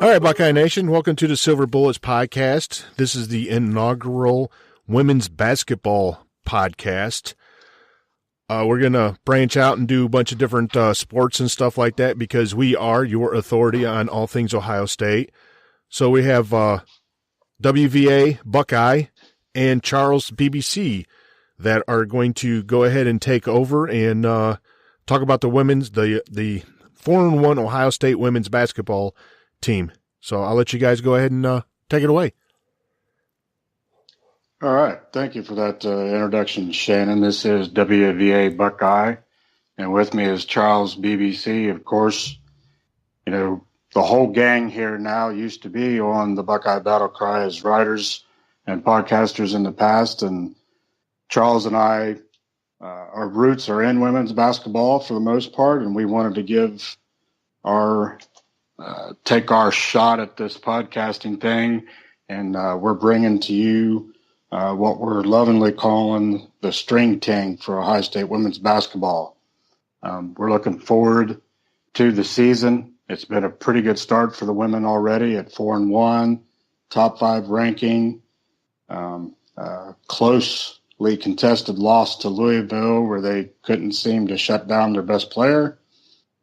All right, Buckeye Nation, welcome to the Silver Bullets podcast. This is the inaugural women's basketball podcast. We're going to branch out and do a bunch of different sports and stuff like that because we are your authority on all things Ohio State. So we have WVABuckeye and CharlesBBC that are going to go ahead and take over and talk about the 4-1 Ohio State women's basketball team. So I'll let you guys go ahead and take it away. All right. Thank you for that introduction, Shannon. This is WVABuckeye, and with me is CharlesBBC. Of course, you know, the whole gang here now used to be on the Buckeye Battle Cry as writers and podcasters in the past, and Charles and I, our roots are in women's basketball for the most part, and we wanted to give take our shot at this podcasting thing, and we're bringing to you what we're lovingly calling the string ting for Ohio State women's basketball. We're looking forward to the season. It's been a pretty good start for the women already at 4-1, top 5 ranking, closely contested loss to Louisville where they couldn't seem to shut down their best player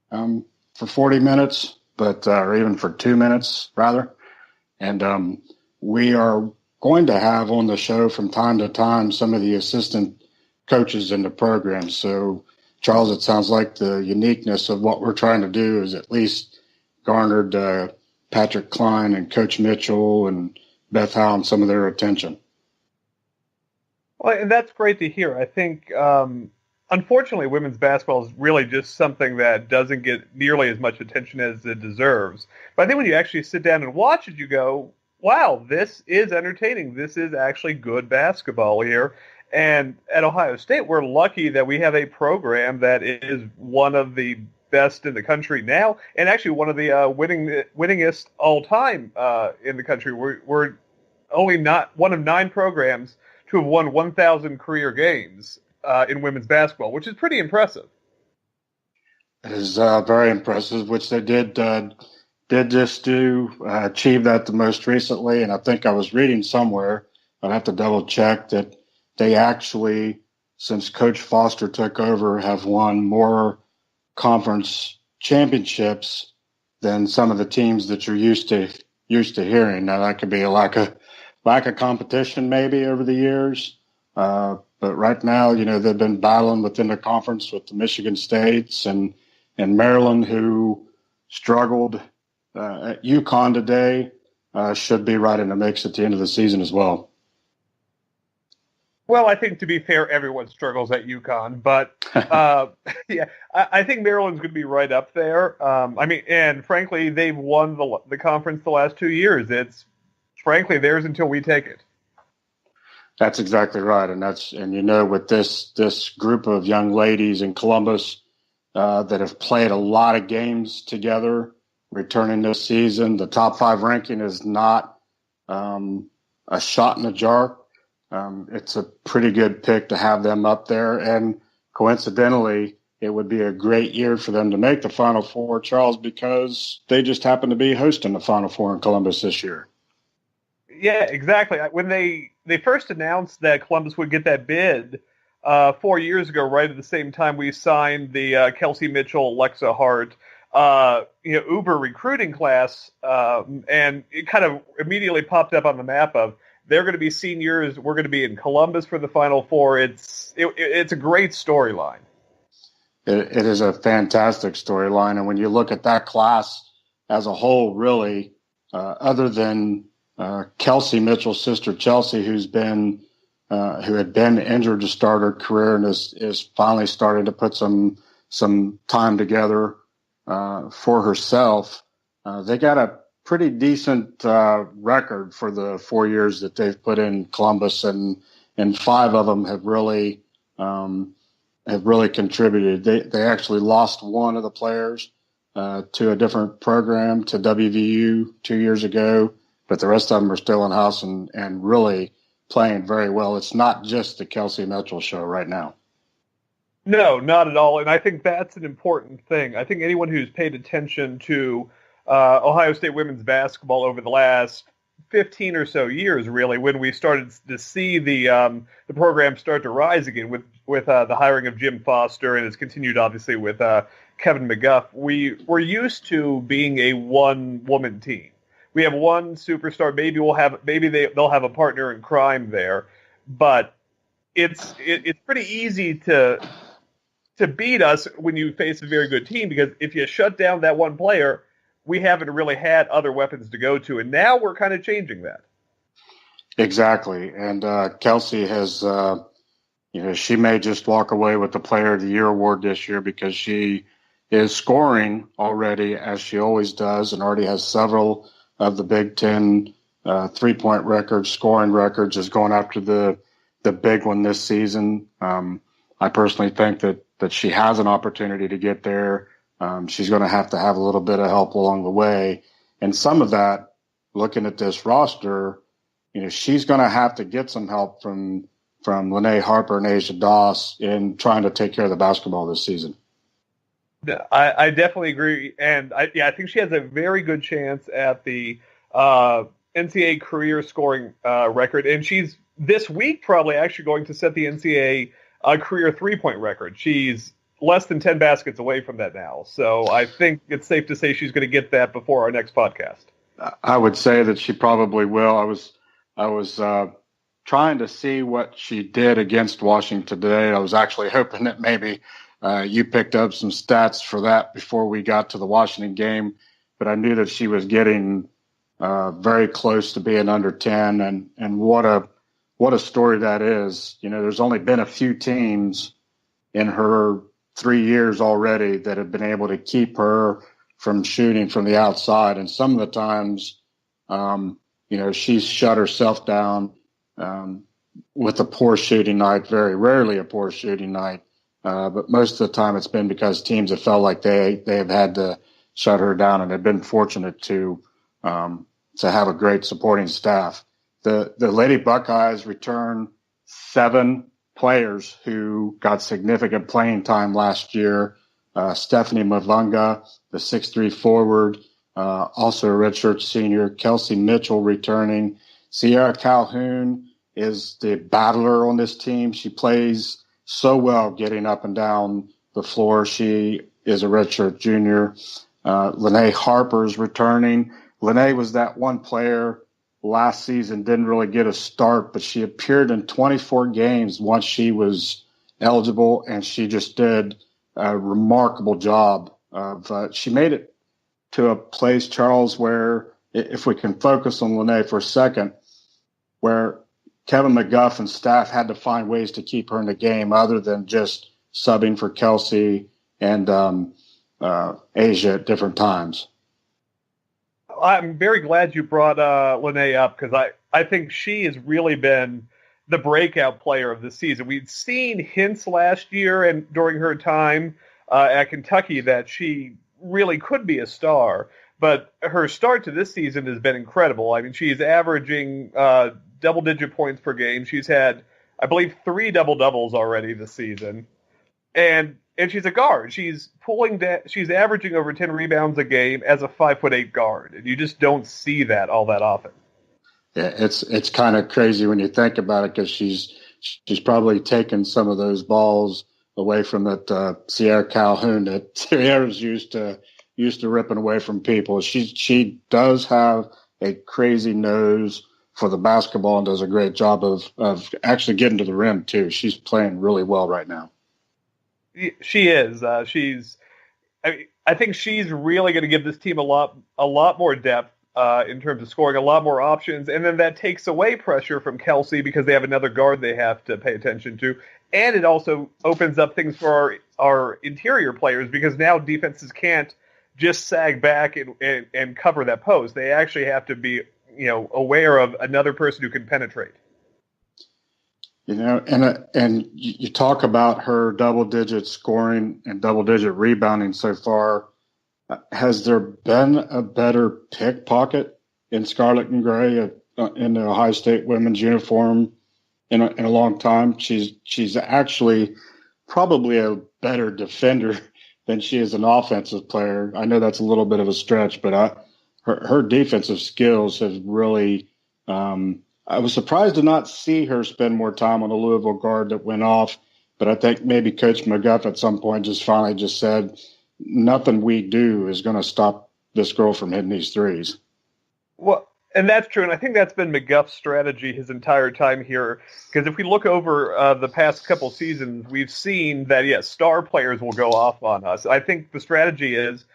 for 40 minutes, or even for 2 minutes rather. And we are going to have on the show from time to time some of the assistant coaches in the program. So, Charles, it sounds like the uniqueness of what we're trying to do is at least garnered Patrick Klein and Coach Mitchell and Beth Howe and some of their attention. Well, and that's great to hear. I think, unfortunately, women's basketball is really just something that doesn't get nearly as much attention as it deserves. But I think when you actually sit down and watch it, you go, wow, this is entertaining. This is actually good basketball here. And at Ohio State, we're lucky that we have a program that is one of the best in the country now, and actually one of the winningest all time in the country. We're only not one of 9 programs to have won 1,000 career games in women's basketball, which is pretty impressive. It is very impressive, which they did just achieve that the most recently. And I think I was reading somewhere, I'd have to double check, that they actually, since Coach Foster took over, have won more conference championships than some of the teams that you're used to hearing. Now that could be a lack of competition maybe over the years. But right now, you know, they've been battling within the conference with the Michigan States and Maryland, who struggled at UConn today, should be right in the mix at the end of the season as well. Well, I think, to be fair, everyone struggles at UConn, but yeah, I think Maryland's going to be right up there. And frankly, they've won the conference the last 2 years. It's frankly theirs until we take it. That's exactly right, and you know, with this group of young ladies in Columbus that have played a lot of games together, returning this season, the top 5 ranking is not a shot in the jar. It's a pretty good pick to have them up there, and coincidentally, it would be a great year for them to make the Final Four, Charles, because they just happen to be hosting the Final Four in Columbus this year. Yeah, exactly. When they first announced that Columbus would get that bid 4 years ago, right at the same time we signed the Kelsey Mitchell, Alexa Hart, Uber recruiting class, and it kind of immediately popped up on the map of they're going to be seniors. We're going to be in Columbus for the Final Four. It's a great storyline. It is a fantastic storyline, and when you look at that class as a whole, really, other than Kelsey Mitchell's sister Chelsea, who had been injured to start her career and is finally starting to put some time together for herself. They got a pretty decent record for the 4 years that they've put in Columbus, and 5 of them have really contributed. They actually lost one of the players to a different program, to WVU 2 years ago, but the rest of them are still in house and really playing very well. It's not just the Kelsey Mitchell show right now. No, not at all. And I think that's an important thing. I think anyone who's paid attention to Ohio State women's basketball over the last 15 or so years, really, when we started to see the program start to rise again with the hiring of Jim Foster, and it's continued obviously with Kevin McGuff. We're used to being a one-woman team. We have one superstar. Maybe they'll have a partner in crime there, but it's pretty easy to beat us when you face a very good team, because if you shut down that one player, we haven't really had other weapons to go to, and now we're kind of changing that. Exactly, and Kelsey has, she may just walk away with the Player of the Year award this year because she is scoring already, as she always does, and already has several of the Big Ten three-point records, scoring records, is going after the big one this season. I personally think that she has an opportunity to get there. She's going to have a little bit of help along the way. And some of that, looking at this roster, she's going to have to get some help from Lene Harper and Asia Doss in trying to take care of the basketball this season. I definitely agree. And I think she has a very good chance at the NCAA career scoring record. And she's this week probably actually going to set the NCAA career three-point record. She's less than 10 baskets away from that now. So I think it's safe to say she's going to get that before our next podcast. I would say that she probably will. I was trying to see what she did against Washington today. I was actually hoping that maybe you picked up some stats for that before we got to the Washington game, but I knew that she was getting very close to being under 10, and what a story that is. There's only been a few teams in her 3 years already that have been able to keep her from shooting from the outside. And some of the times, she's shut herself down with a poor shooting night, very rarely a poor shooting night. But most of the time it's been because teams have felt like they have had to shut her down, and have been fortunate to have a great supporting staff. The Lady Buckeyes return 7 players who got significant playing time last year. Stephanie Mavunga, the 6'3" forward, also a redshirt senior. Kelsey Mitchell returning. Sierra Calhoun is the battler on this team. She plays so well getting up and down the floor. She is a redshirt junior. Lene Harper's returning. Lene was that one player last season, didn't really get a start, but she appeared in 24 games once she was eligible, and she just did a remarkable job. She made it to a place, Charles, where, if we can focus on Lene for a second, where Kevin McGuff and staff had to find ways to keep her in the game other than just subbing for Kelsey and Asia at different times. I'm very glad you brought Lene up, because I think she has really been the breakout player of the season. We'd seen hints last year and during her time at Kentucky that she really could be a star, but her start to this season has been incredible. I mean, she's averaging double-digit points per game. She's had, I believe, 3 double-doubles already this season, and she's a guard. She's averaging over 10 rebounds a game as a 5'8" guard, and you just don't see that all that often. Yeah, it's kind of crazy when you think about it, because she's probably taken some of those balls away from that Sierra Calhoun that Sierra's used to ripping away from people. She does have a crazy nose for the basketball and does a great job of actually getting to the rim too. She's playing really well right now. She is. I think she's really going to give this team a lot more depth in terms of scoring, a lot more options, and then that takes away pressure from Kelsey because they have another guard they have to pay attention to, and it also opens up things for our interior players, because now defenses can't just sag back and cover that post. They actually have to be aware of another person who can penetrate. And you talk about her double-digit scoring and double-digit rebounding so far. Has there been a better pickpocket in scarlet and gray in the Ohio State women's uniform in a long time? She's actually probably a better defender than she is an offensive player. I know that's a little bit of a stretch, but her defensive skills have really. I was surprised to not see her spend more time on the Louisville guard that went off, but I think maybe Coach McGuff at some point finally said, nothing we do is going to stop this girl from hitting these threes. Well, and that's true, and I think that's been McGuff's strategy his entire time here, because if we look over the past couple seasons, we've seen that, yes, star players will go off on us. I think the strategy is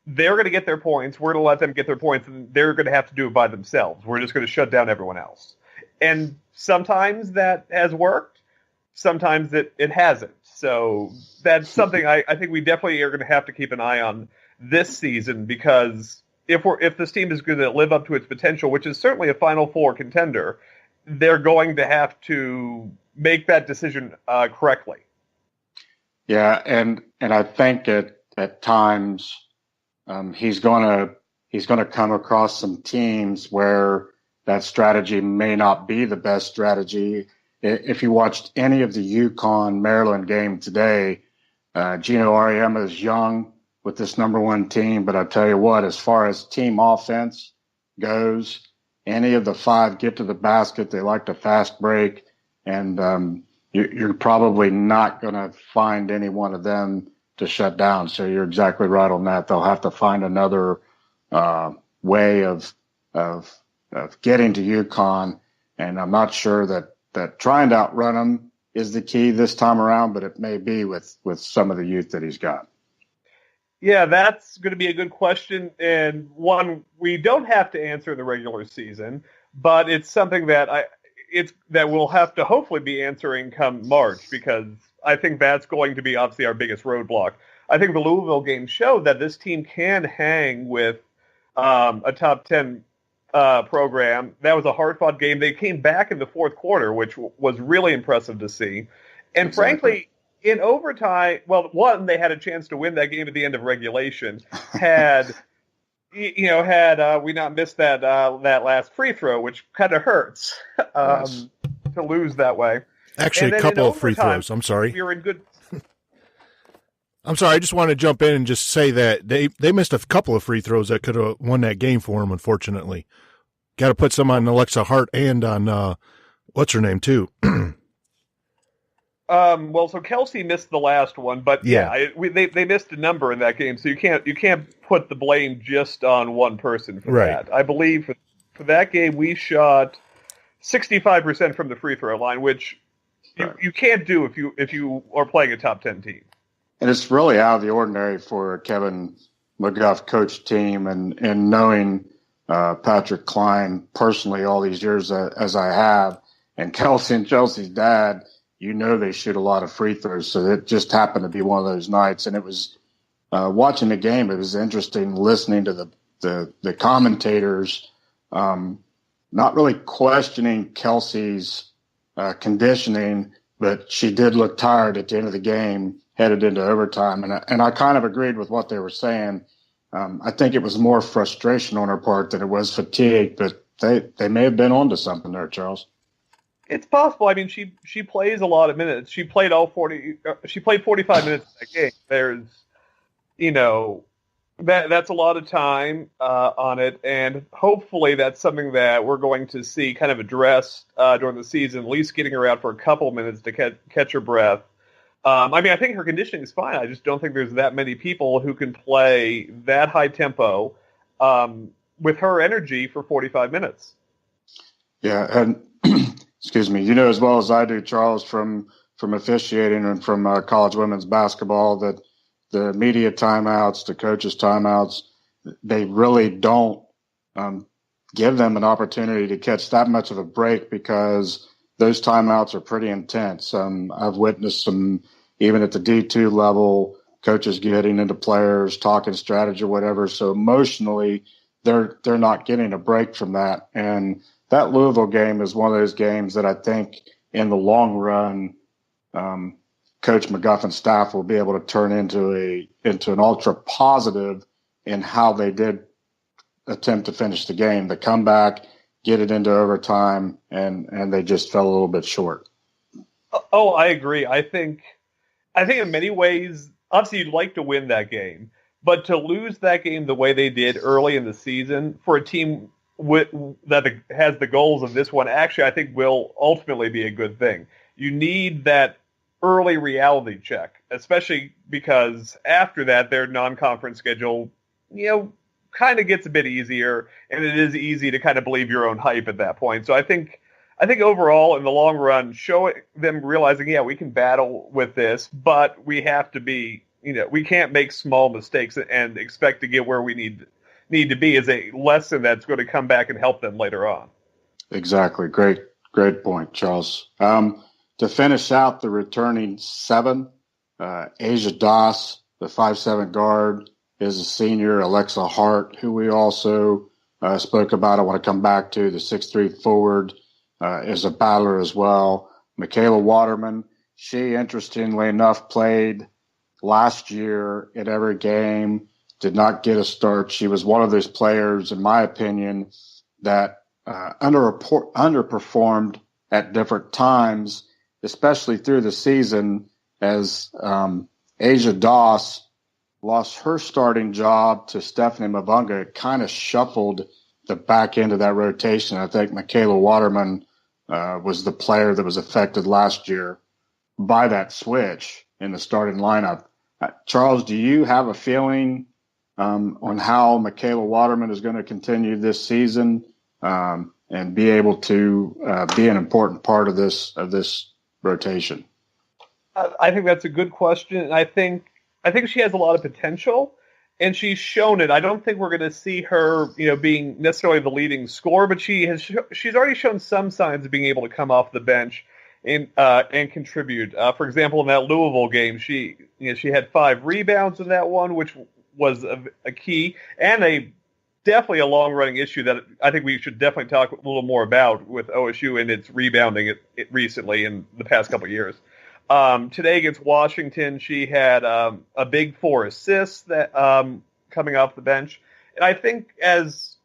they're going to get their points, we're going to let them get their points, and they're going to have to do it by themselves. We're just going to shut down everyone else. And sometimes that has worked, sometimes it hasn't. So that's something I think we definitely are going to have to keep an eye on this season, because if this team is going to live up to its potential, which is certainly a Final Four contender, they're going to have to make that decision correctly. Yeah, and I think at times he's going to come across some teams where that strategy may not be the best strategy. If you watched any of the UConn-Maryland game today, Gino Auriemma is young with this number one team, but I tell you what, as far as team offense goes, any of the five get to the basket, they like to fast break, and you're probably not going to find any one of them to shut down. So you're exactly right on that. They'll have to find another way of getting to UConn, and I'm not sure that trying to outrun them is the key this time around, but it may be with some of the youth that he's got. Yeah, that's going to be a good question, and one we don't have to answer in the regular season, but it's something that we'll have to hopefully be answering come March, because I think that's going to be obviously our biggest roadblock. I think the Louisville game showed that this team can hang with a top 10 program. That was a hard-fought game. They came back in the fourth quarter, which was really impressive to see. And exactly. Frankly, in overtime, well, one, they had a chance to win that game at the end of regulation. Had we not missed that last free throw, which kind of hurts to lose that way. Actually, a couple of free throws. I'm sorry. We were in good. I'm sorry. I just want to jump in and just say that they missed a couple of free throws that could have won that game for them. Unfortunately, got to put some on Alexa Hart and on what's her name too. So Kelsey missed the last one, but they missed a number in that game, so you can't put the blame just on one person for that. I believe for that game we shot 65% from the free throw line, which you can't do if you are playing a top 10 team. And it's really out of the ordinary for a Kevin McGuff coach team, and knowing Patrick Klein personally all these years as I have, and Kelsey and Chelsea's dad. They shoot a lot of free throws, so it just happened to be one of those nights. And it was watching the game. It was interesting listening to the commentators, not really questioning Kelsey's conditioning, but she did look tired at the end of the game, headed into overtime. And I kind of agreed with what they were saying. I think it was more frustration on her part than it was fatigue, but they may have been onto something there, Charles. It's possible. I mean, she plays a lot of minutes. She played 45 minutes in that game. There's, that's a lot of time on it, and hopefully that's something that we're going to see kind of addressed during the season, at least getting her out for a couple minutes to catch her breath. I think her conditioning is fine. I just don't think there's that many people who can play that high tempo with her energy for 45 minutes. Yeah, and excuse me, as well as I do, Charles, from officiating and from college women's basketball, that the media timeouts, the coaches' timeouts, they really don't give them an opportunity to catch that much of a break, because those timeouts are pretty intense. I've witnessed some, even at the D2 level, coaches getting into players, talking strategy or whatever. So emotionally, they're not getting a break from that. And that Louisville game is one of those games that I think in the long run, Coach McGuff and staff will be able to turn into an ultra positive in how they did attempt to finish the game. The comeback, get it into overtime, and they just fell a little bit short. Oh, I agree. I think in many ways obviously you'd like to win that game, but to lose that game the way they did early in the season for a team that has the goals of this one, actually I think will ultimately be a good thing. You need that early reality check, especially because after that their non-conference schedule, kind of gets a bit easier, and it is easy to kind of believe your own hype at that point. So I think overall, in the long run, show them realizing, yeah, we can battle with this, but we have to be, we can't make small mistakes and expect to get where we need to be is a lesson that's going to come back and help them later on. Exactly. Great point, Charles. To finish out the returning 7, Asia Doss, the 5'7" guard, is a senior. Alexa Hart, who we also spoke about, I want to come back to, the 6'3" forward, is a battler as well. Michaela Waterman, she, interestingly enough, played last year in every game, did not get a start. She was one of those players, in my opinion, that underperformed at different times, especially through the season, as Asia Doss lost her starting job to Stephanie Mavunga. It kind of shuffled the back end of that rotation. I think Michaela Waterman was the player that was affected last year by that switch in the starting lineup. Charles, do you have a feeling on how Michaela Waterman is going to continue this season and be able to be an important part of this rotation? I think that's a good question. I think she has a lot of potential, and she's shown it. I don't think we're going to see her, being necessarily the leading scorer, but she's already shown some signs of being able to come off the bench and contribute. For example, in that Louisville game, she had 5 rebounds in that one, which was a key and definitely a long-running issue that I think we should definitely talk a little more about with OSU and its rebounding it recently in the past couple of years. Today against Washington, she had a big 4 assists that coming off the bench. And I think as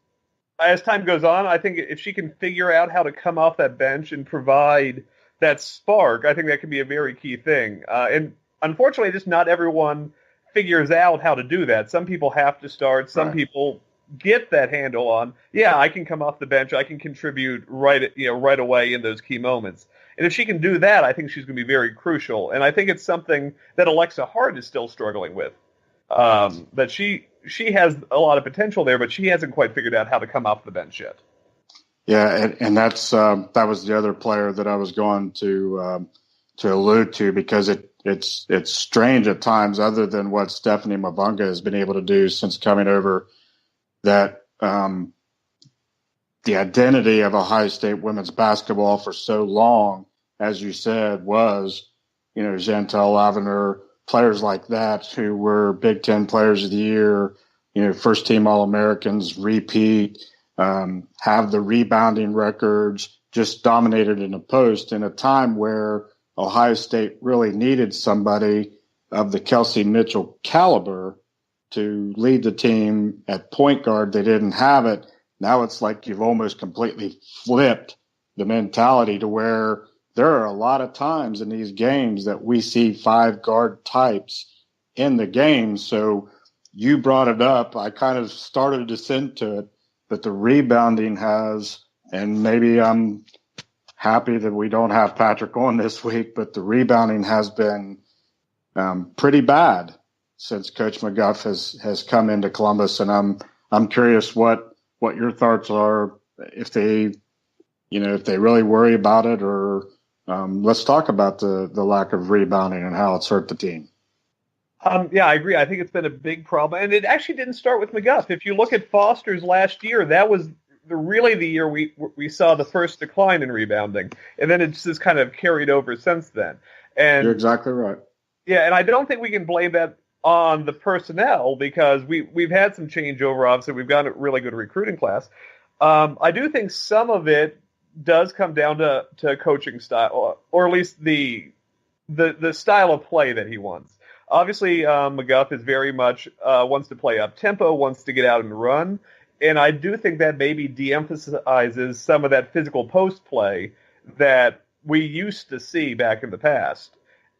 time goes on, I think if she can figure out how to come off that bench and provide that spark, I think that could be a very key thing. And unfortunately, just not everyone figures out how to do that. Some people have to start. Some people get that handle on, I can come off the bench. I can contribute right away in those key moments. And if she can do that, I think she's going to be very crucial. And I think it's something that Alexa Hart is still struggling with. That she has a lot of potential there, but she hasn't quite figured out how to come off the bench yet. Yeah, and that's that was the other player that I was going to allude to, because it's strange at times, other than what Stephanie Mavunga has been able to do since coming over, that the identity of Ohio State women's basketball for so long, as you said, was, Chantel Lavender, players like that who were Big Ten Players of the Year, first team All-Americans, repeat, have the rebounding records, just dominated in the post in a time where Ohio State really needed somebody of the Kelsey Mitchell caliber to lead the team at point guard. They didn't have it. Now it's like you've almost completely flipped the mentality to where there are a lot of times in these games that we see 5 guard types in the game. So you brought it up. I kind of started to descend to it, but the rebounding has, and maybe I'm happy that we don't have Patrick on this week, but the rebounding has been pretty bad since Coach McGuff has come into Columbus. And I'm curious what your thoughts are, if they really worry about it, or let's talk about the lack of rebounding and how it's hurt the team. I agree. I think it's been a big problem, and it actually didn't start with McGuff. If you look at Foster's last year, that was really the year we saw the first decline in rebounding, and then it's just kind of carried over since then. And you're exactly right. Yeah, and I don't think we can blame that on the personnel, because we've had some changeover. Obviously, we've got a really good recruiting class. I do think some of it does come down to coaching style, or at least the style of play that he wants. Obviously, McGuff is very much wants to play up tempo, wants to get out and run, and I do think that maybe de-emphasizes some of that physical post play that we used to see back in the past.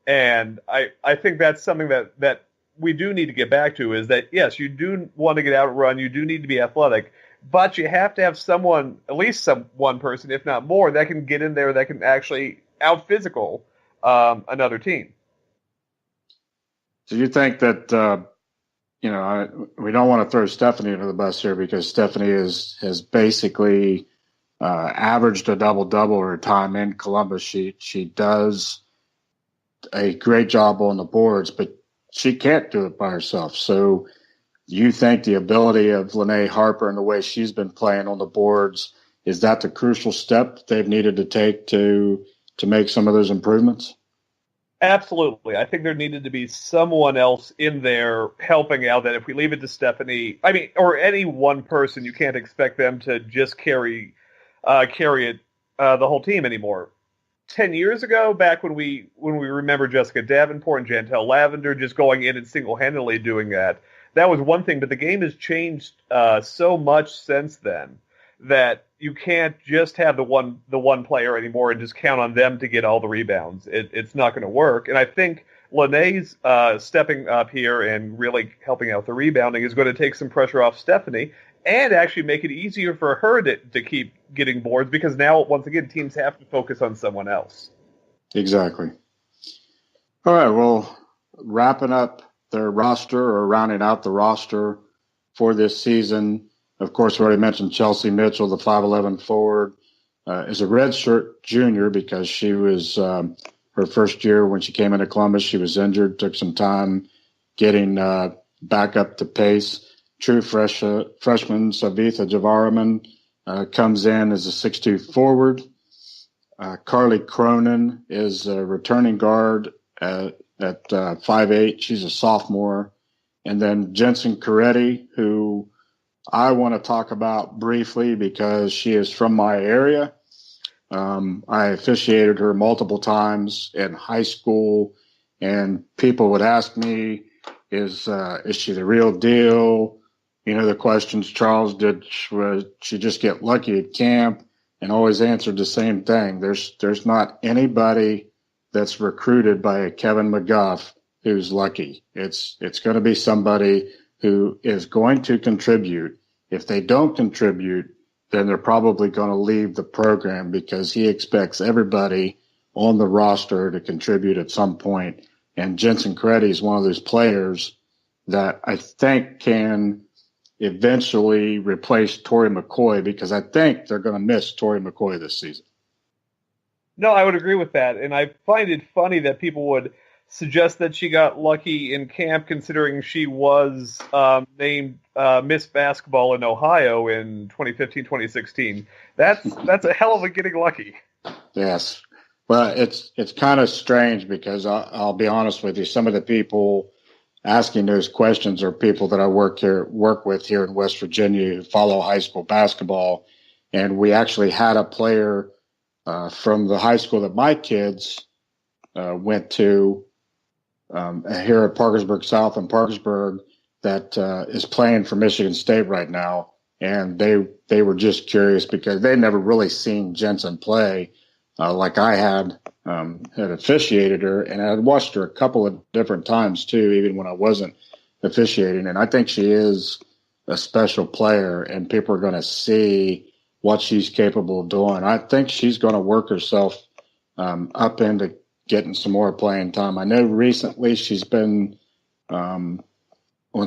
And I think that's something that we do need to get back to is that, yes, you do want to get out and run. You do need to be athletic, but you have to have someone, at least one person, if not more, that can get in there, that can actually out-physical another team. Do you think that, we don't want to throw Stephanie under the bus here because Stephanie has basically averaged a double-double her time in Columbus. She does a great job on the boards, but she can't do it by herself. So you think the ability of Lene Harper and the way she's been playing on the boards, is that the crucial step they've needed to take to make some of those improvements? Absolutely. I think there needed to be someone else in there helping out, that if we leave it to Stephanie, or any one person, you can't expect them to just carry it, the whole team anymore. 10 years ago, back when we remember Jessica Davenport and Jantel Lavender just going in and single-handedly doing that was one thing, but the game has changed so much since then that you can't just have the one player anymore and just count on them to get all the rebounds. It's not going to work. And I think Lene's stepping up here and really helping out the rebounding is going to take some pressure off Stephanie and actually make it easier for her to keep getting boards, because now, once again, teams have to focus on someone else. Exactly. All right, well, wrapping up their roster, or rounding out the roster for this season, of course, we already mentioned Chelsea Mitchell, the 5'11" forward, is a redshirt junior because she was her first year when she came into Columbus. She was injured, took some time getting back up to pace. True freshman Savitha Javaraman comes in as a 6'2" forward. Carly Cronin is a returning guard at 5'8". She's a sophomore. And then Jensen Coretti, who I want to talk about briefly because she is from my area. I officiated her multiple times in high school, and people would ask me, is she the real deal? You know, the questions, Charles, did she just get lucky at camp? And always answered the same thing. There's not anybody that's recruited by a Kevin McGuff who's lucky. It's going to be somebody who is going to contribute. If they don't contribute, then they're probably going to leave the program, because he expects everybody on the roster to contribute at some point. And Jensen Coretti is one of those players that I think can eventually replace Tori McCoy, because I think they're going to miss Tori McCoy this season. No, I would agree with that. And I find it funny that people would suggest that she got lucky in camp, considering she was named Miss Basketball in Ohio in 2015-2016. That's a hell of a getting lucky. Yes. Well, it's kind of strange, because I'll be honest with you, some of the people asking those questions are people that I work with here in West Virginia who follow high school basketball. And we actually had a player from the high school that my kids went to here at Parkersburg South in Parkersburg that is playing for Michigan State right now. And they were just curious because they never really seen Jensen play like I had officiated her, and I had watched her a couple of different times too, even when I wasn't officiating. And I think she is a special player, and people are going to see what she's capable of doing. I think she's going to work herself up into getting some more playing time. I know recently she's been on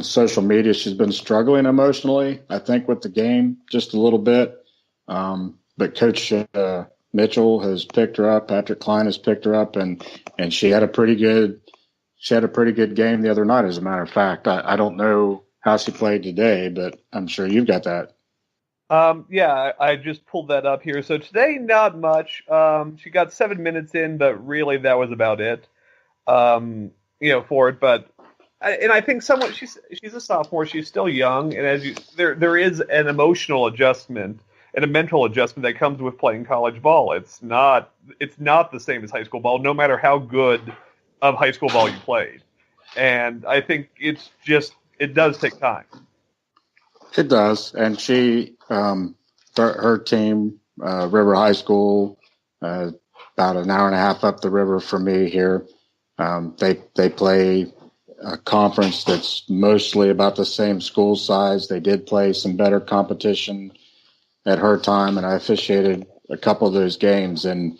social media, she's been struggling emotionally, I think, with the game just a little bit. But Coach Mitchell has picked her up. Patrick Klein has picked her up, and she had a pretty good game the other night. As a matter of fact, I don't know how she played today, but I'm sure you've got that. Yeah, I just pulled that up here. So today, not much. She got 7 minutes in, but really that was about it. For it. But I think somewhat she's a sophomore. She's still young, and there is an emotional adjustment and a mental adjustment that comes with playing college ball. It's not the same as high school ball, no matter how good of high school ball you played. And I think it does take time. It does. And she, her team, River High School, about an hour and a half up the river from me here. They play a conference that's mostly about the same school size. They did play some better competition at her time, and I officiated a couple of those games, and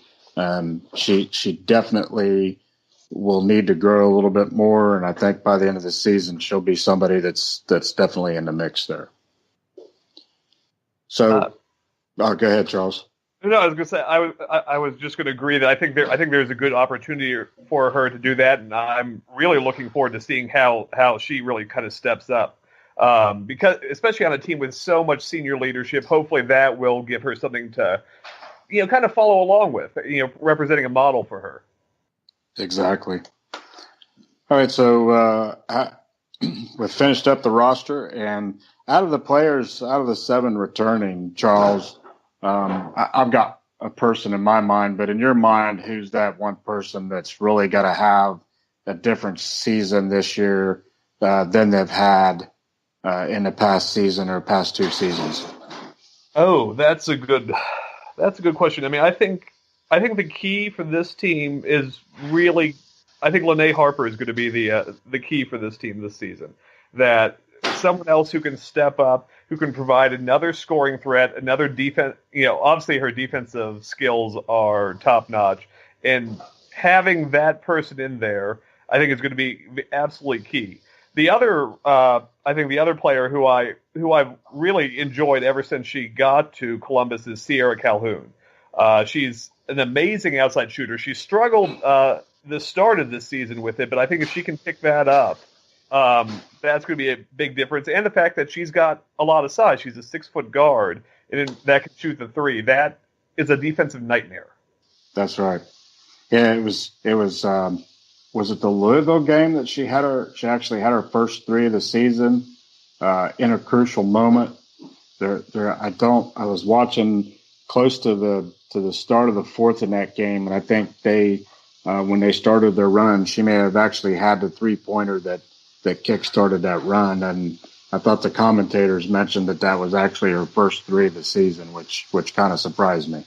she definitely will need to grow a little bit more, and I think by the end of the season she'll be somebody that's definitely in the mix there. So, go ahead, Charles. No, I was going to say I was just going to agree that I think there's a good opportunity for her to do that, and I'm really looking forward to seeing how she really kind of steps up. Because especially on a team with so much senior leadership, hopefully that will give her something to, kind of follow along with, representing a model for her. Exactly. All right, so we've finished up the roster, and out of the 7 returning, Charles, I've got a person in my mind, but in your mind, who's that one person that's really got to have a different season this year than they've had in the past season or past 2 seasons? Oh, that's a good question. I mean, I think the key for this team is really, I think Lene Harper is going to be the key for this team this season. That someone else who can step up, who can provide another scoring threat, another defense. Obviously her defensive skills are top notch, and having that person in there, I think is going to be absolutely key. The other, I think the other player who I've really enjoyed ever since she got to Columbus is Sierra Calhoun. She's an amazing outside shooter. She struggled the start of this season with it, but I think if she can pick that up, that's going to be a big difference. And the fact that she's got a lot of size. She's a 6-foot guard, and that can shoot the 3. That is a defensive nightmare. That's right. Yeah, it was it the Louisville game that she actually had her first 3 of the season in a crucial moment. I was watching close to the start of the 4th in that game, and I think they when they started their run, she may have actually had the 3-pointer that kick-started that run, and I thought the commentators mentioned that was actually her first 3 of the season, which kind of surprised me.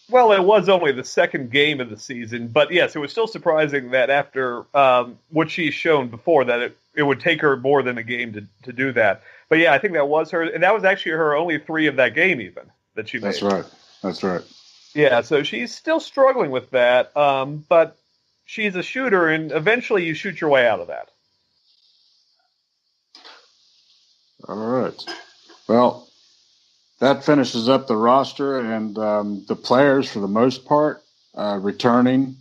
Well, it was only the second game of the season, but yes, it was still surprising that after what she's shown before, that it would take her more than a game to do that. But yeah, I think that was her, and that was actually her only 3 of that game even that she made. That's right. Yeah, so she's still struggling with that, but she's a shooter, and eventually you shoot your way out of that. All right. Well, that finishes up the roster, and the players, for the most part, returning.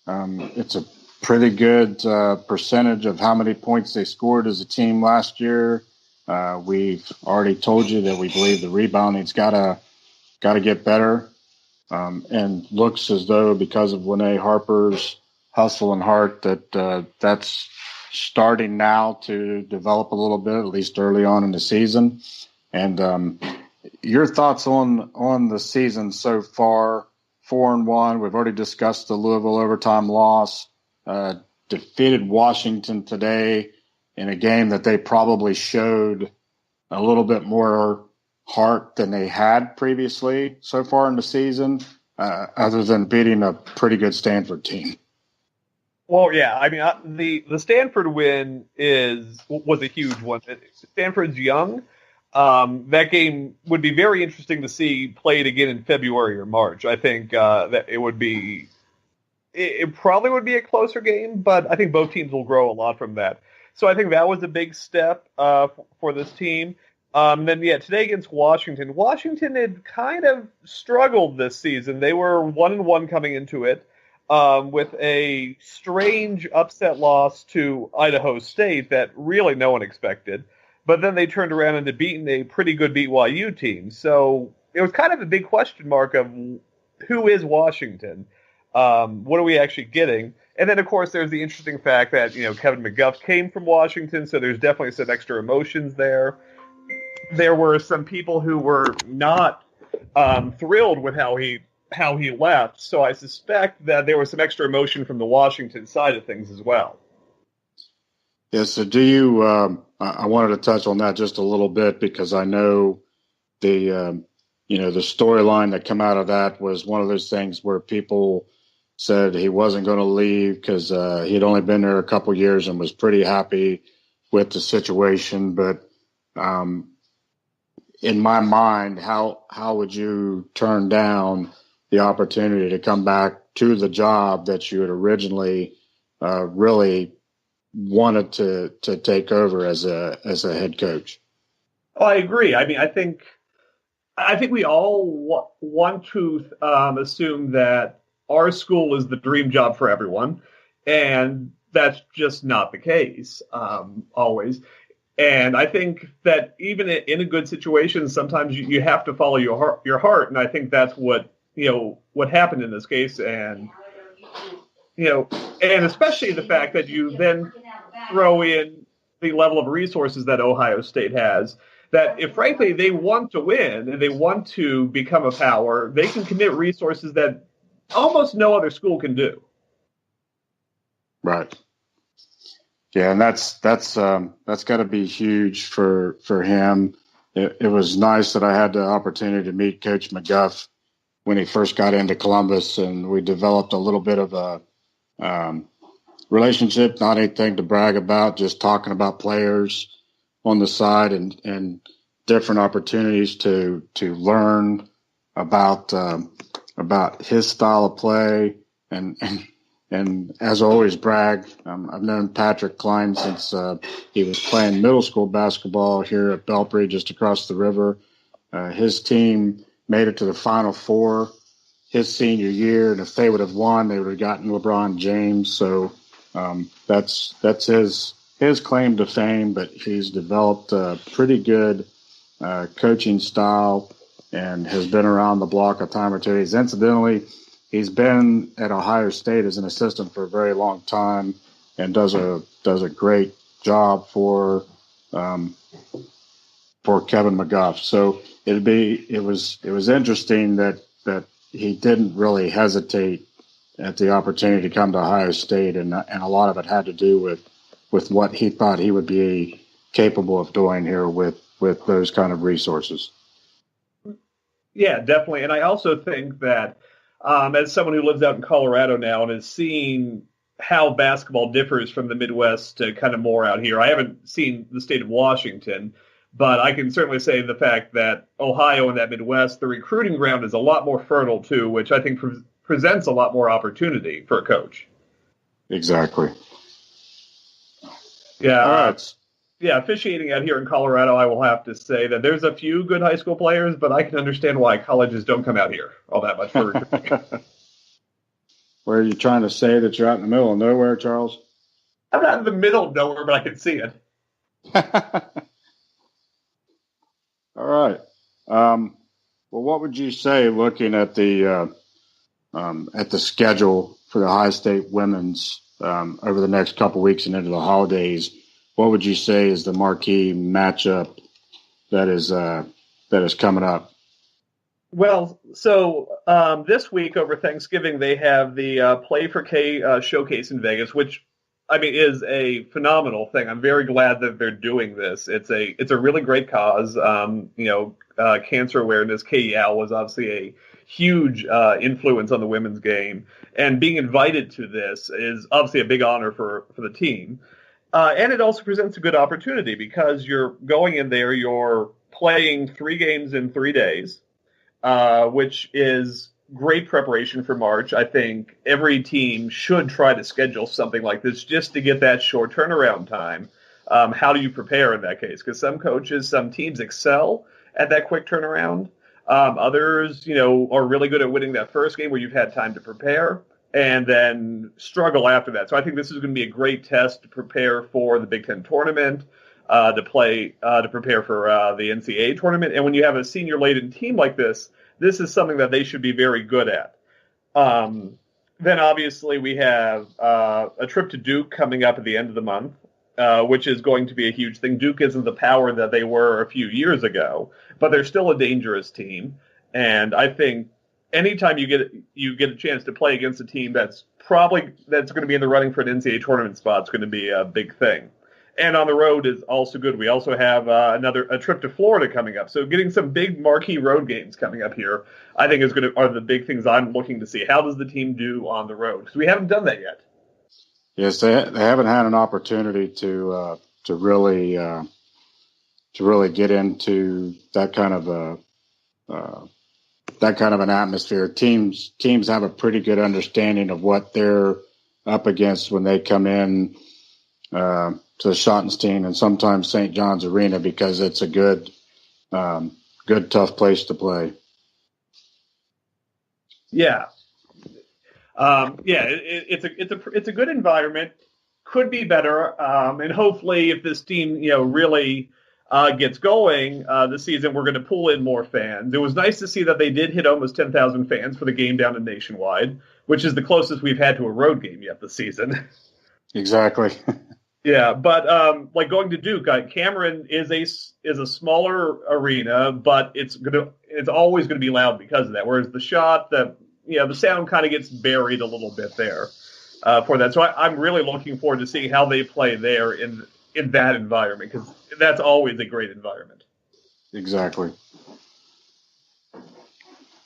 It's a pretty good percentage of how many points they scored as a team last year. We've already told you that we believe the rebounding's got to get better, and looks as though because of Lene Harper's hustle and heart that's starting now to develop a little bit, at least early on in the season. And your thoughts on the season so far? 4-1. We've already discussed the Louisville overtime loss. Defeated Washington today in a game that they probably showed a little bit more heart than they had previously so far in the season, other than beating a pretty good Stanford team. Well, yeah, I mean, the Stanford win was a huge one. Stanford's young. That game would be very interesting to see played again in February or March. I think that it probably would be a closer game, but I think both teams will grow a lot from that. So I think that was a big step for this team. Then, yeah, today against Washington. Washington had kind of struggled this season. They were 1-1 coming into it. With a strange upset loss to Idaho State that really no one expected. But then they turned around and had beaten a pretty good BYU team. So it was kind of a big question mark of who is Washington? What are we actually getting? And then, of course, there's the interesting fact that, Kevin McGuff came from Washington, so there's definitely some extra emotions there. There were some people who were not thrilled with how he left, so I suspect that there was some extra emotion from the Washington side of things as well. Yeah, so do you I wanted to touch on that just a little bit, because I know the storyline that came out of that was one of those things where people said he wasn't going to leave because he had only been there a couple years and was pretty happy with the situation. But in my mind, how would you turn down the opportunity to come back to the job that you had originally really wanted to take over as a head coach? Oh, I agree. I mean, I think we all want to assume that our school is the dream job for everyone, and that's just not the case always. And I think that even in a good situation, sometimes you have to follow your heart, and I think that's what happened in this case, and and especially the fact that you then throw in the level of resources that Ohio State has. That if, frankly, they want to win and they want to become a power, they can commit resources that almost no other school can do. Right. Yeah, and that's got to be huge for him. It was nice that I had the opportunity to meet Coach McGuff when he first got into Columbus, and we developed a little bit of a relationship, not anything to brag about, just talking about players on the side and different opportunities to learn about his style of play and as always brag. I've known Patrick Klein since he was playing middle school basketball here at Belpre, just across the river. His team made it to the Final Four his senior year, and if they would have won, they would have gotten LeBron James. So that's his claim to fame, but he's developed a pretty good coaching style and has been around the block a time or two. He's been at Ohio State as an assistant for a very long time and does a great job for Kevin McGuff. So it was interesting that he didn't really hesitate at the opportunity to come to Ohio State, and a lot of it had to do with what he thought he would be capable of doing here with those kind of resources. Yeah, definitely. And I also think that as someone who lives out in Colorado now and has seen how basketball differs from the Midwest to kind of more out here, I haven't seen the state of Washington, but I can certainly say the fact that Ohio and that Midwest, the recruiting ground is a lot more fertile too, which I think presents a lot more opportunity for a coach. Exactly. Yeah. All right. Yeah, officiating out here in Colorado, I will have to say that there's a few good high school players, but I can understand why colleges don't come out here all that much for recruiting. Where are you trying to say that you're out in the middle of nowhere, Charles? I'm not in the middle of nowhere, but I can see it. All right. Well, what would you say, looking at the schedule for the Ohio State women's over the next couple weeks and into the holidays? What would you say is the marquee matchup that is coming up? Well, so this week over Thanksgiving, they have the Play for K showcase in Vegas, which I mean is a phenomenal thing. I'm very glad that they're doing this. It's a really great cause. Cancer awareness. KEAL was obviously a huge influence on the women's game, and being invited to this is obviously a big honor for the team. And it also presents a good opportunity because you're going in there, you're playing 3 games in 3 days, which is great preparation for March. I think every team should try to schedule something like this just to get that short turnaround time. How do you prepare in that case? Because some coaches, some teams excel at that quick turnaround. Others, are really good at winning that first game where you've had time to prepare, and then struggle after that. So I think this is going to be a great test to prepare for the Big Ten tournament, to prepare for the NCAA tournament. And when you have a senior-laden team like this is something that they should be very good at. Then obviously we have a trip to Duke coming up at the end of the month, which is going to be a huge thing. Duke isn't the power that they were a few years ago, but they're still a dangerous team. And I think anytime you get a chance to play against a team that's going to be in the running for an NCAA tournament spot, it's going to be a big thing. And on the road is also good. We also have a trip to Florida coming up. So getting some big marquee road games coming up here, I think are the big things I'm looking to see. How does the team do on the road? Because we haven't done that yet. Yes, they haven't had an opportunity to really get into that kind of an atmosphere. Teams have a pretty good understanding of what they're up against when they come in to Schottenstein and sometimes St. John's Arena, because it's a good tough place to play. Yeah. It's a good environment. Could be better, and hopefully, if this team really gets going this season, we're going to pull in more fans. It was nice to see that they did hit almost 10,000 fans for the game down in Nationwide, which is the closest we've had to a road game yet this season. Exactly. Yeah, but like going to Duke, Cameron is a smaller arena, but it's always going to be loud because of that. Whereas the Shot, the sound kind of gets buried a little bit there for that. So I'm really looking forward to seeing how they play there in that environment, because that's always a great environment. Exactly.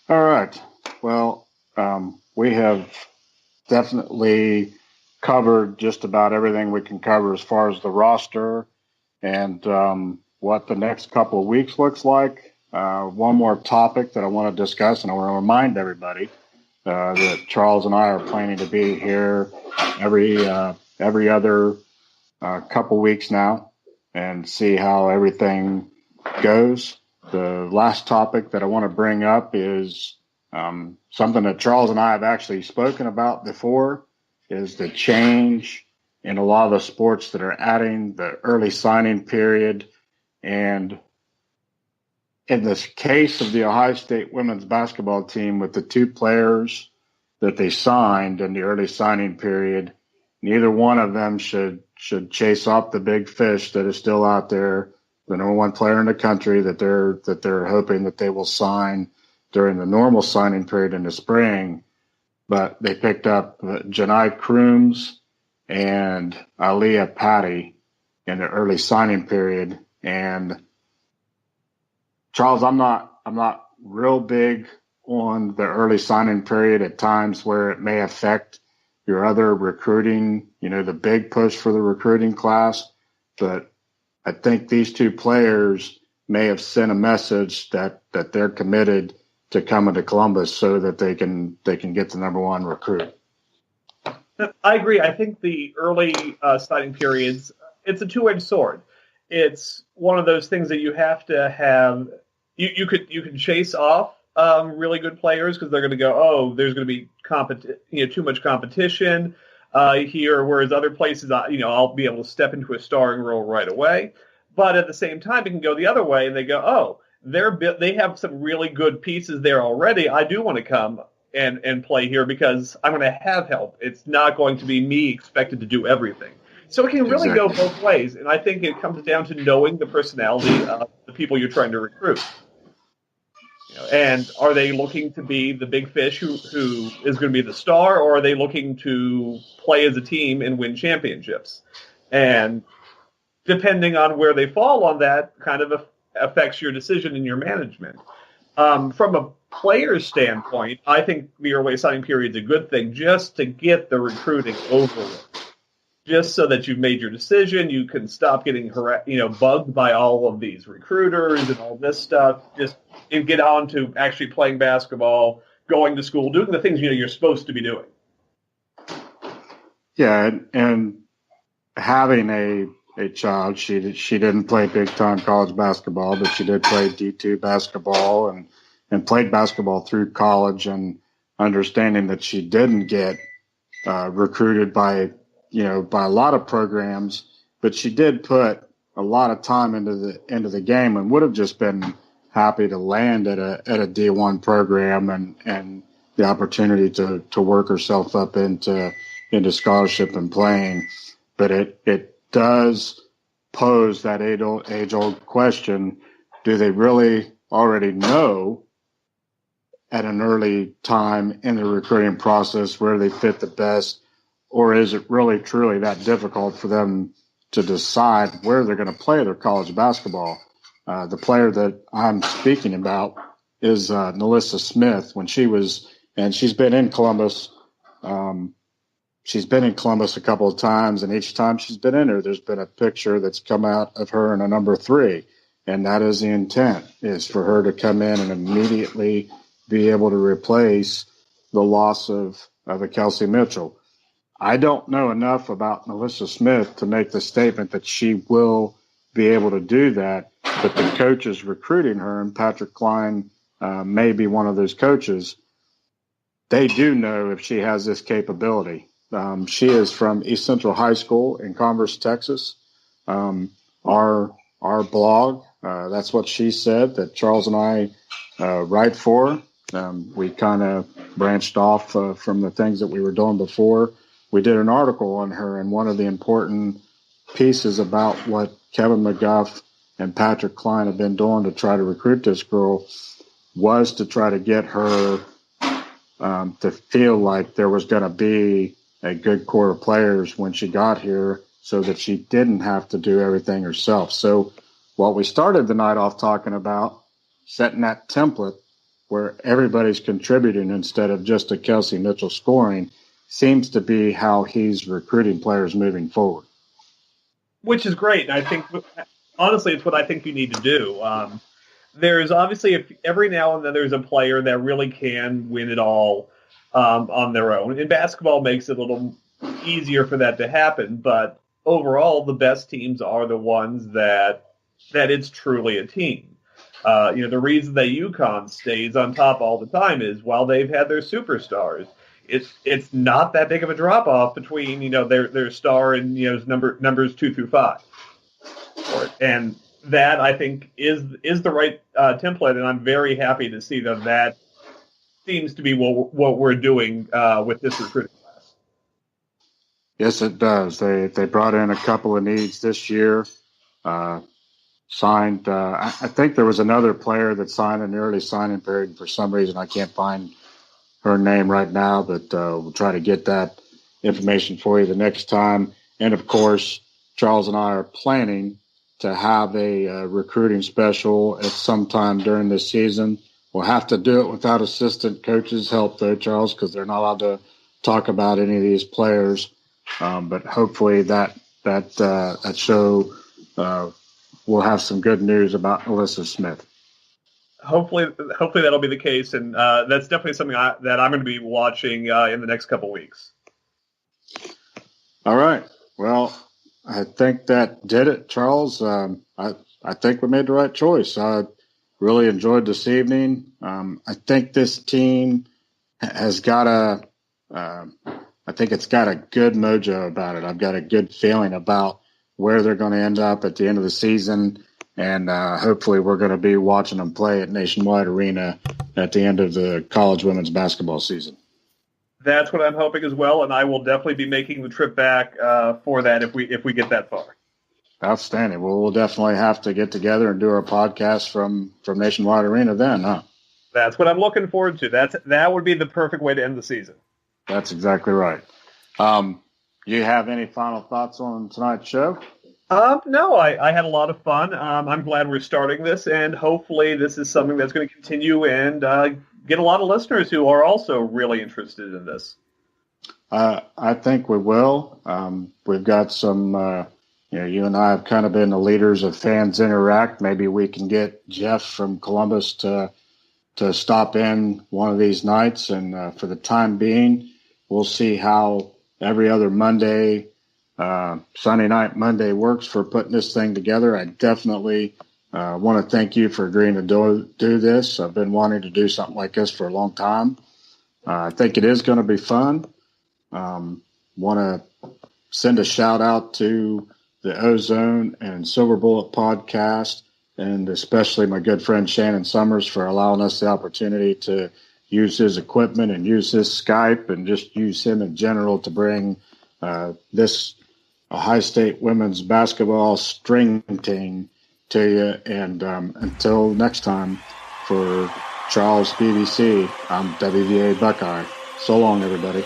All right. Well, we have definitely covered just about everything we can cover as far as the roster and what the next couple of weeks looks like. One more topic that I want to discuss, and I want to remind everybody that Charles and I are planning to be here every other couple weeks now and see how everything goes. The last topic that I want to bring up is something that Charles and I have actually spoken about before, is the change in a lot of the sports that are adding the early signing period. And in this case of the Ohio State women's basketball team, with the two players that they signed in the early signing period, neither one of them should chase off the big fish that is still out there, the number one player in the country that they're hoping that they will sign during the normal signing period in the spring. But they picked up Janai Crooms and Aaliyah Patty in the early signing period. And Charles, I'm not real big on the early signing period at times where it may affect your other recruiting, the big push for the recruiting class. But I think these two players may have sent a message that they're committed to coming to Columbus so that they can get the number one recruit. I agree. I think the early signing periods, it's a two-edged sword. It's one of those things that you have to have. You can chase off really good players because they're going to go, oh, there's going to be too much competition here, whereas other places, I'll be able to step into a starring role right away. But at the same time, it can go the other way, and they go, oh, they have some really good pieces there already. I do want to come and play here because I'm going to have help. It's not going to be me expected to do everything. So it can really go both ways, and I think it comes down to knowing the personality of the people you're trying to recruit. And are they looking to be the big fish who is going to be the star, or are they looking to play as a team and win championships? And depending on where they fall on that, kind of affects your decision and your management. From a player's standpoint, I think the early signing period is a good thing just to get the recruiting over with. Just so that you've made your decision, you can stop getting bugged by all of these recruiters and all this stuff. Just get on to actually playing basketball, going to school, doing the things you're supposed to be doing. Yeah, and having a child, she didn't play big time college basketball, but she did play D2 basketball and played basketball through college, and understanding that she didn't get recruited by a lot of programs, but she did put a lot of time into the game and would have just been happy to land at a D1 program and the opportunity to work herself up into scholarship and playing. But it does pose that age-old question: do they really already know at an early time in the recruiting process where they fit the best? Or is it really truly that difficult for them to decide where they're going to play their college basketball. The player that I'm speaking about is Nalissa Smith. She's been in Columbus. She's been in Columbus a couple of times, and each time she's been in there, there's been a picture that's come out of her in a number 3. And that is the intent, is for her to come in and immediately be able to replace the loss of a Kelsey Mitchell. I don't know enough about Nalissa Smith to make the statement that she will be able to do that, but the coaches recruiting her, and Patrick Klein may be one of those coaches, they do know if she has this capability. She is from East Central High School in Converse, Texas. Our blog, that's what she said, that Charles and I write for. We kind of branched off from the things that we were doing before. We did an article on her, and one of the important pieces about what Kevin McGuff and Patrick Klein have been doing to try to recruit this girl was to try to get her to feel like there was going to be a good core of players when she got here so that she didn't have to do everything herself. So what we started the night off talking about, setting that template where everybody's contributing instead of just a Kelsey Mitchell scoring, seems to be how he's recruiting players moving forward. Which is great. And I think, honestly, it's what I think you need to do. There's obviously, every now and then there's a player that really can win it all on their own. And basketball makes it a little easier for that to happen. But overall, the best teams are the ones that it's truly a team. The reason that UConn stays on top all the time is while they've had their superstars, it's not that big of a drop off between their star and numbers 2 through 5, and that I think is the right template, and I'm very happy to see that seems to be what we're doing with this recruiting class. Yes, it does. They brought in a couple of needs this year. Signed. I think there was another player that signed in the early signing period, and for some reason I can't find her name right now, but we'll try to get that information for you the next time. And, of course, Charles and I are planning to have a recruiting special at some time during this season. We'll have to do it without assistant coaches' help, though, Charles, because they're not allowed to talk about any of these players. But hopefully that show will have some good news about Nalissa Smith. Hopefully that'll be the case, and that's definitely something that I'm going to be watching in the next couple weeks. All right. Well, I think that did it, Charles. I think we made the right choice. I really enjoyed this evening. I think this team has got I think it's got a good mojo about it. I've got a good feeling about where they're going to end up at the end of the season. And hopefully we're going to be watching them play at Nationwide Arena at the end of the college women's basketball season. That's what I'm hoping as well, and I will definitely be making the trip back for that if we get that far. Outstanding. Well, we'll definitely have to get together and do our podcast from Nationwide Arena then, huh? That's what I'm looking forward to. That would be the perfect way to end the season. That's exactly right. You have any final thoughts on tonight's show? No, I had a lot of fun. I'm glad we're starting this, and hopefully this is something that's going to continue and get a lot of listeners who are also really interested in this. I think we will. We've got some, you and I have kind of been the leaders of Fans Interact. Maybe we can get Jeff from Columbus to stop in one of these nights, and for the time being, we'll see how every other Monday, Sunday night, Monday works for putting this thing together. I definitely want to thank you for agreeing to do this. I've been wanting to do something like this for a long time. I think it is going to be fun. Want to send a shout out to the Ozone and Silver Bullet podcast, and especially my good friend Shannon Summers for allowing us the opportunity to use his equipment and use his Skype and just use him in general to bring this Ohio State women's basketball string team to you. And until next time, for CharlesBBC, I'm WVABuckeye. So long, everybody.